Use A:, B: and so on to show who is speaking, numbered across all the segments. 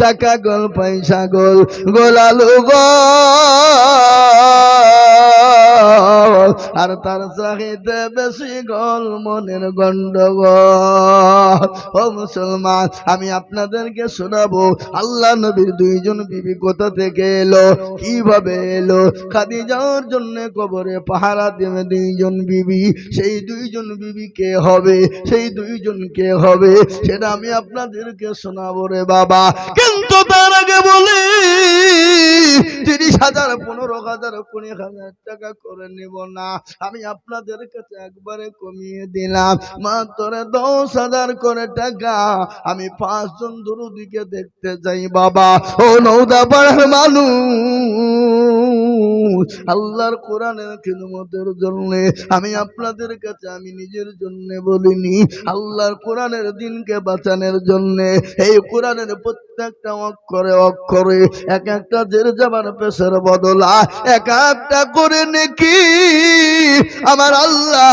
A: টাকা গোল পয়সা গোল গোলালু গো আর তার চাহিদা বেশি গোল মনের গন্ডগোল। ও মুসলমান, আমি আপনাদেরকে শোনাবো আল্লাহ নবীর দুইজন বিবি কোথা থেকে এলো, কিভাবে এলো। খাদিজার জন্য কবরে পাহারা দেবে দুইজন বিবি। সেই দুইজন বিবি কে হবে, সেই দুইজন কে হবে, সেটা আমি আপনাদেরকে শোনাবো রে বাবা। কিন্তু তার আগে বলি 30,000 15,000 20,000 টাকা করে নেব না, আমি আপনাদের কাছে একবারে কমিয়ে দিলাম মাত্র 10,000 করে টাকা। আমি 5 জন দরুদিকে দেখতে যাই বাবা। ও নওদাপাড়ার মানুষ, আল্লাহর কোরআনের খিদমতের জন্য আমি আপনাদের কাছে, আমি নিজের জন্য বলিনি, আল্লাহর কোরআনের দিনকে বাঁচানোর জন্য এই কোরআনের প্রত্যেকটা অক্ষরে অক্ষরে এক একটা জের জাবার পেশের বদলা এক একটা করে নেকি আমার আল্লাহ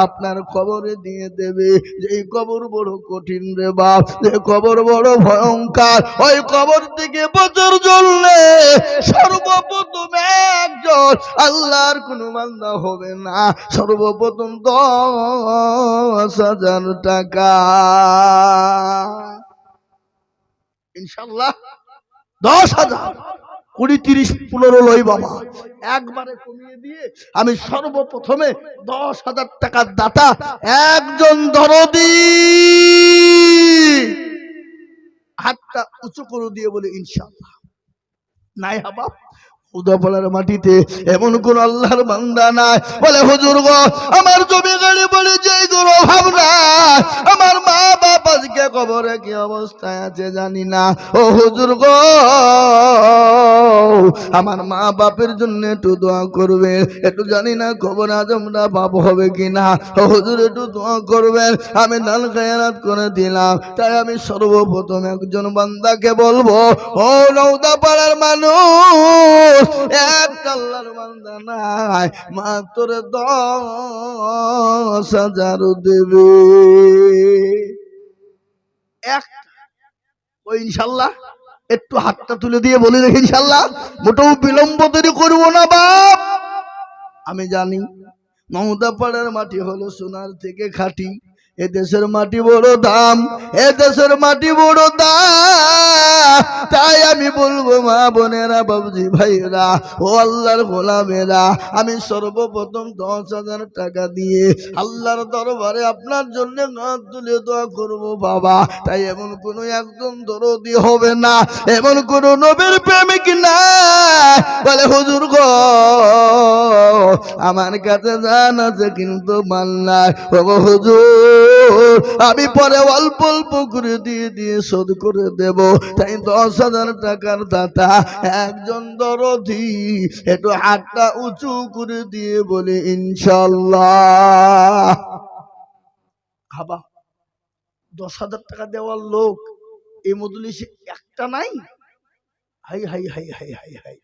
A: আপনার খবরে দিয়ে দেবে। যে কবর বড় কঠিন রে বাপ, যে কবর বড় ভয়ঙ্কর, ওই কবর থেকে বছর জ্বললে সর্বপ্রথম একজন আল্লাহর কোন বান্দা হবে না, সর্বপ্রথম 10,000 টাকা ইনশাআল্লাহ। 10,000 20 30 15 লই বাবা, একবারে কমিয়ে দিয়ে আমি সর্বপ্রথমে 10,000 টাকার দাতা একজন দরদি হাতটা উঁচু করে দিয়ে বলে ইনশাআল্লাহ। নাই হাবাব, উদাপড়ার মাটিতে এমন কোন আল্লাহর বান্দা নাই বলে হুজুর গো আমার জমি গাড়ি বলে যে কোনো ভাবনা, আমার মা বাপ আজকে কবরে কি অবস্থায় আছে জানি না। ও হুজুর গো আমার মা বাপের জন্য একটু দোয়া করবেন, একটু জানি না কবর আজমরা বাপ হবে কিনা। ও হুজুর একটু দোয়া করবেন, আমি দান খেয়ারাত করে দিলাম। তাই আমি সর্বপ্রথম একজন বান্দাকে বলবো, ও নওদাপাড়ার মানুষ, এক আল্লাহর বান্দা নাই, মাত্র 10,000 দেবে এক। ও ইনশাআল্লাহ একটু হাতটা তুলে দিয়ে বলে রেখে ইনশাআল্লাহ মোটেও বিলম্ব দেরি করবো না বাপ। আমি জানি নওদাপাড়ার মাটি হলো সোনার থেকে খাঁটি, এ দেশের মাটি বড় দাম, এ দেশের মাটি বড় দাম। তাই আমি বলবো মা বোনেরা, বাবুজি ভাইরা, ও আল্লাহর গোলামেরা, আমি সর্বপ্রথম 10,000 টাকা দিয়ে আল্লাহর দরবারে আপনার জন্য হাত তুলে দোয়া করবো বাবা। তাই এমন কোন একজন দরদি হবে না, এমন কোন নবীর প্রেমিক না বলে হুজুর গো আমার কাছে জান আছে কিন্তু মাল নাই, ও হুজুর আমি পরে অল্প অল্প করে দিয়ে দিয়ে শোধ করে দেব। তাই 10,000 টাকার দাতা একজন দরদি একটু হাতটা উঁচু করে দিয়ে বলে ইনশাআল্লাহ। হাবা 10,000 টাকা দেওয়ার লোক এই মজলিসে একটা নাই। High high high high high high,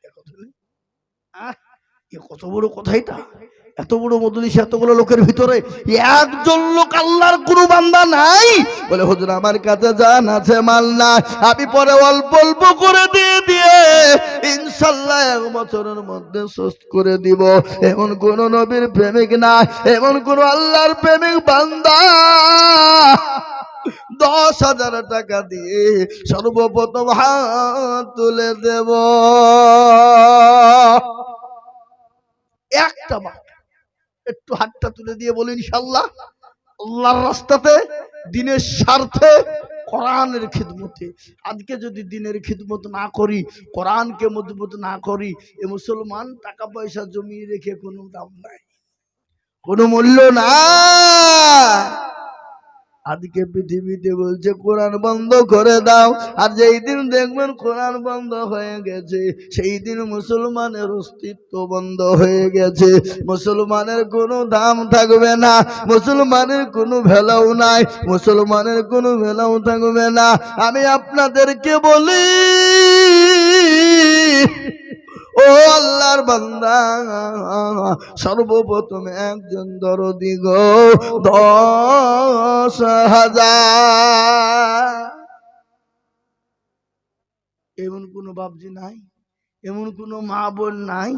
A: কত বড় কথা এটা, এত বড় মজলিস, এতগুলো লোকের ভিতরে একজন লোক আল্লাহর গুরু বান্দা নাই বলে হুজুর আমার কাছে জান আছে মাল না, আমি পরে অল্প অল্প করে দিয়ে দিয়ে ইনশাআল্লাহ 1 বছরের মধ্যে সুস্থ করে দিব। এমন কোন নবীর প্রেমিক না, এমন কোন আল্লাহর প্রেমিক বান্দা 10,000 টাকা দিয়ে সর্বপ্রথম হাত তুলে দেব একটা বার। একটু হাতটা তুলে দিয়ে বলি ইনশাআল্লাহ আল্লাহর রাস্তাতে, দিনের স্বার্থে, কোরআনের খিদমতে। আজকে যদি দিনের খিদমত না করি, কোরআনকে মজবুত না করি, এ মুসলমান টাকা পয়সা জমিয়ে রেখে কোনো দাম নাই, কোনো মূল্য না। আজকে পৃথিবীতে বলছে কোরআন বন্ধ করে দাও, আর যেই দিন দেখবেন কোরআন বন্ধ হয়ে গেছে সেই দিন মুসলমানের অস্তিত্ব বন্ধ হয়ে গেছে, মুসলমানের কোনো দাম থাকবে না, মুসলমানের কোনো ভ্যালু নাই, মুসলমানের কোনো ভ্যালু থাকবে না। আমি আপনাদেরকে বলি ও আল্লাহর বান্দা, সর্বপ্রথম একজন দরদি গো 10,000 এমন কোনো বাপজি নাই, এমন কোনো মা বোন নাই,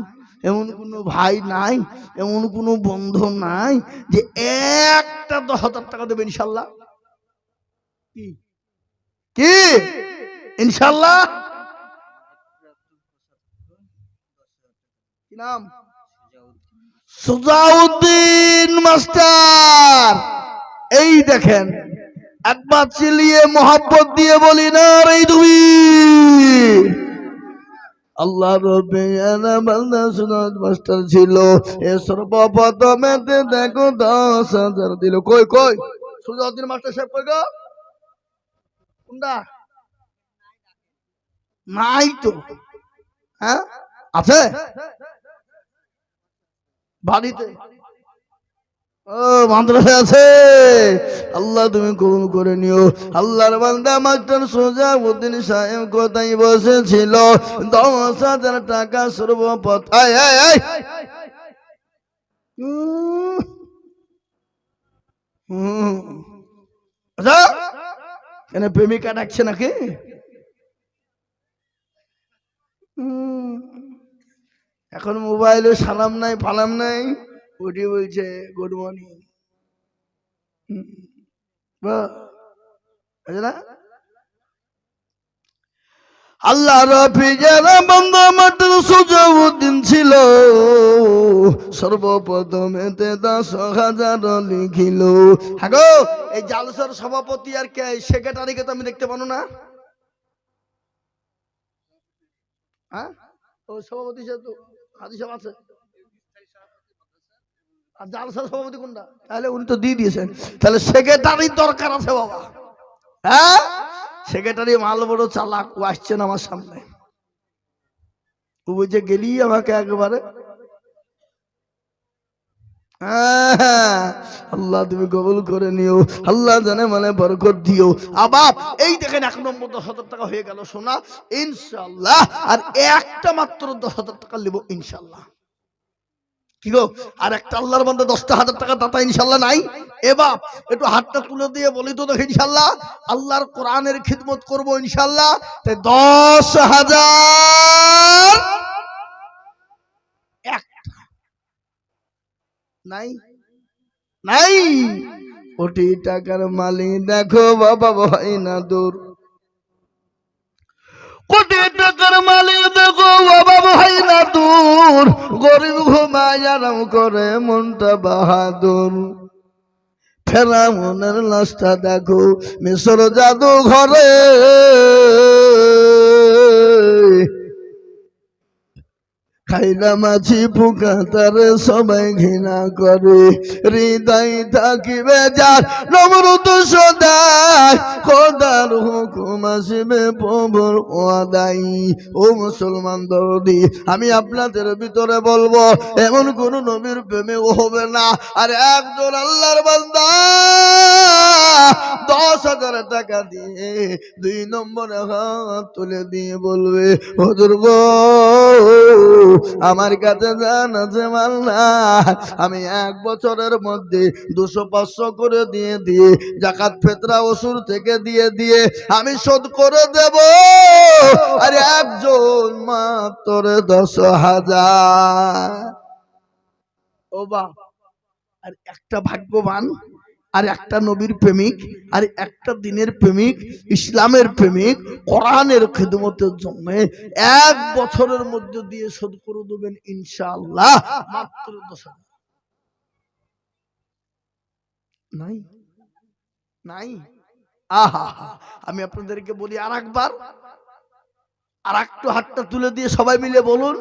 A: এমন কোনো ভাই নাই, এমন কোনো বন্ধু নাই যে একটা 10,000 টাকা দেবে ইনশাল্লাহ? কি কি ইনশাল্লাহ? কি নাম? সুজাউদ্দিন মাস্টার। এই দেখেন, একবার চিলিয়ে মোহাব্বত দিয়ে বলি না রে তুমি। আল্লাহ রব্বিনা বান্দা সুজাউদ্দিন মাস্টার ছিল, এ সর্বপ্রথমেতে দেখো 10,000 দিল। কই কই সুজাউদ্দিন মাস্টার সাহেব কই গো? কোনটা? নাই তো। হ্যাঁ আছে বাড়িতে, ও মাদ্রাসা আছে। আল্লাহ তুমি কবুল করে নিও। আল্লাহর বান্দা মাস্টার সুজাউদ্দিন সাহেব কোথায় বসেছিল? 10,000 টাকা সর্বপ্রথম। আচ্ছা, কেন প্রেমিকা ডাকছে নাকি? এখন মোবাইলে সালাম নাই ফালাম নাই, উঠে বলছে গুড মর্নিং। না আল্লাহ রফি যারা বান্দা মাত্র সুজাউদ্দিন ছিল, সর্বপ্রথমেতে 10,000 লিখিল। হ্যাঁ গো, এই জালসার সভাপতি আর কে সেক্রেটারিকে তো আমি দেখতে পাবো না। হ্যাঁ, ও সভাপতি তো হাজি সাহেব আছে। আর জালসার সভাপতি কোনটা? তাহলে উনি তো দিয়ে দিয়েছেন, তাহলে সেক্রেটারির দরকার আছে বাবা। হ্যাঁ, সেক্রেটারি মাল বড় চালাক, ও আসছেন আমার সামনে, ও বুঝে গেলি আমাকে একবারে। আল্লাহ তুমি কবুল করে নিও, আল্লাহ জানে মানে বরকত দিও। আবার এই দেখেন 1 নম্বর 10,000 টাকা হয়ে গেল সোনা ইনশাআল্লাহ। আর একটা মাত্র 10,000 টাকা নেব ইনশাআল্লাহ। কি গো, আর একটা আল্লাহর বান্দা 10,000 টাকা দাতা ইনশাআল্লাহ নাই? এবার একটু হাতটা তুলে দিয়ে বলি তো দেখি ইনশাআল্লাহ আল্লাহর কোরআনের খিদমত করব ইনশাআল্লাহ। তাই 10,000 একটা নাই নাই। কোটি টাকার মালিক দেখো বাবা ভাই না দূর, কোটি টাকার মালিক দেখো বাবা ভাই না দূর, গরিব ঘুমায় আরাম করে মনটা বাহাদুর। ফেরাউনের লাশটা দেখো মিশর জাদু ঘরে, খাইলা মাছি পোকা তারে সবাই ঘৃণা করে। হৃদয় থাকিবে যার নমরুদ সদাই, খোদার হুকুম আসবে প্রভুর ওয়াদাই। ও মুসলমান দরদি, আমি আপনাদের ভিতরে বলবো এমন কোন নবীর প্রেমে হবে না। আর একজন আল্লাহর বান্দা 10,000 টাকা দিয়ে 2 নম্বরে হাত তুলে দিয়ে বলবে হুজুর গো, আমার কাছে জান আছে মাল না, আমি 1 বছরের মধ্যে 200-500 করে দিয়ে দিয়ে যাকাত ফিতরা ওসুর থেকে দিয়ে দিয়ে আমি শোধ করে দেব। আর একজন মাত্র 10,000। ও বাপ, আর একটা ভাগ্যবান, আর একটা নবীর প্রেমিক, আর একটা দিনের প্রেমিক, ইসলামের প্রেমিক, কোরআনের খিদমতের জন্য 1 বছরের মধ্যে দিয়ে শোধ করে দেবেন ইনশাআল্লাহ মাত্র 10,000। নাই নাই। আহা, আমি আপনাদেরকে বলি আর একবার, আর একটু হাতটা তুলে দিয়ে সবাই মিলে বলুন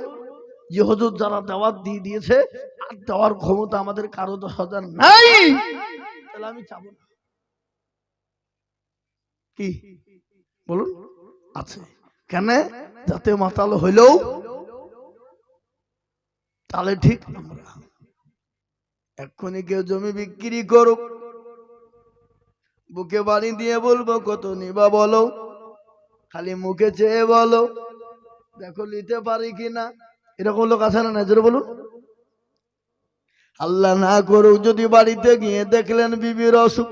A: যে হুজুর যারা দাওয়াত দিয়ে দিয়েছে আর দেওয়ার ক্ষমতা আমাদের কারো 10,000 নাই, তাহলে আমি চাবো না। কি বলুন? আছে কেন? যাতে মাতাল হইলেও তাহলে ঠিক। আমরা এক্ষুনি কেউ জমি বিক্রি করুক, বুকে বাড়ি দিয়ে বলবো কত নিবা বলো, খালি মুখে চেয়ে বলো দেখো নিতে পারি কিনা। এরকম লোক আছে না? নজর বলুন। আল্লাহ না করুক যদি বাড়িতে গিয়ে দেখলেন বিবির অসুখ,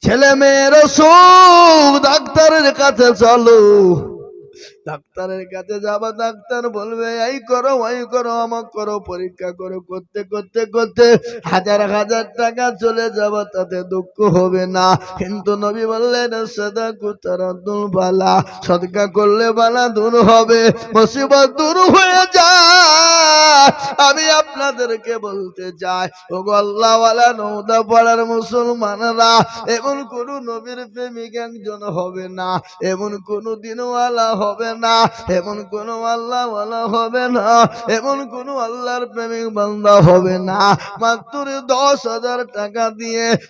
A: ছেলে মেয়ের অসুখ, ডাক্তারের কাছে চলো, ডাক্তারের কাছে যাবা, ডাক্তার বলবে এই করো ওই করো আমাক করো, পরীক্ষা করো, করতে করতে করতে হাজার হাজার টাকা চলে যাবে, তাতে দুঃখ হবে না। কিন্তু নবী বললেন সাদাকু তারাদুল বালা, সদকা করলে বালা দূর হবে, মুসিবত দূর হয়ে যায়। আমি আপনাদেরকে বলতে চাই, ওগো আল্লাহওয়ালা নওদা পাড়ার মুসলমানরা, এমন কোন নবীর প্রেমিক একজন হবে না, এমন কোন দিনওয়ালা হবে না, এমন কোন আল্লাহওয়ালা হবে না, এমন কোন আল্লাহর প্রেমিক বান্দা হবে না, মাত্র 10,000 টাকা দিয়ে